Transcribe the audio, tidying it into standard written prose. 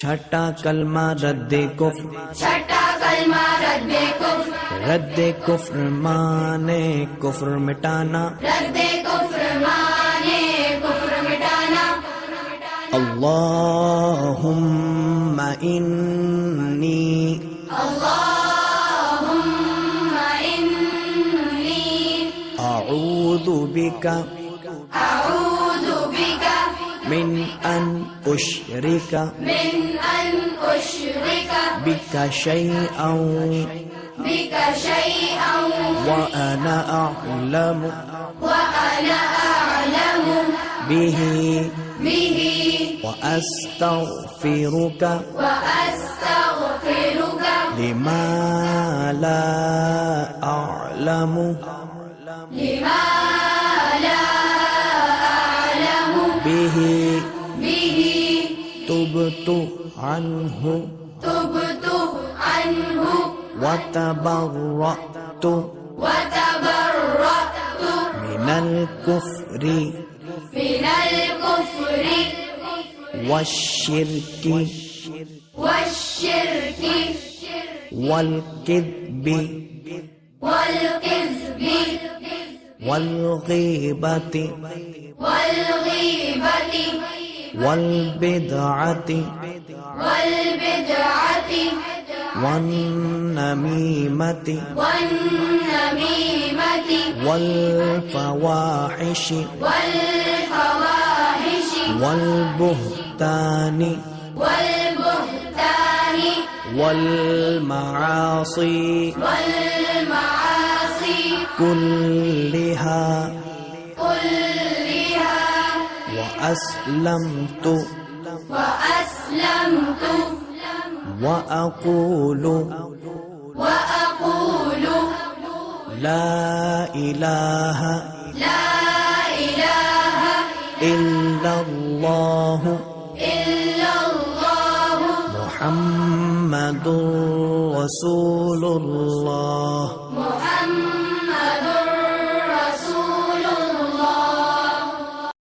छठा कलमा रद्दे कुफ्र, छठा कलमा रद्दे कुफ्र, रद्दे कुफ्र माने कुफ्र मिटाना, रद्दे कुफ्र माने कुफ्र मिटाना। अल्लाहुम्मा इन्नी, अल्लाहुम्मा इन्नी अऊज़ु बिका अऊज़ु बिका मिन अन उश्रिका मिन अन उश्रिका बिका शैअन बिका शैअन व अना अअलमु व अना अअलमु बिही बिही व अस्तगफिरुका व अस्तगफिरुका लिमा ला अअलमु लिमा ला अअलमु बिही बिही तुबतु अन्हु तुबतु अन्हु व तबर्रअतु व तबर्रअतु मिनल कुफ्रि मिनल कुफ्रि वश्शिर्कि वश्शिर्कि वल किद्बि वल किज़्बि वल गीबति वल गीबति वल बिदअति वल बिदअति वन नमीमति वन नमीमति वल फवाहिशि वल फवाहिशि वल बुहतानि वल बुहतानि वल मआसी वल मआसी कुल्लिहा कुल्लिहा व अस्लमतु व अस्लमतु व अक़ूलु व अक़ूलु ला इलाहा ला इलाहा इल्लल्लाहु इल्लल्लाहु मुहम्मदुर रसूलुल्लाह मुहम्मदुर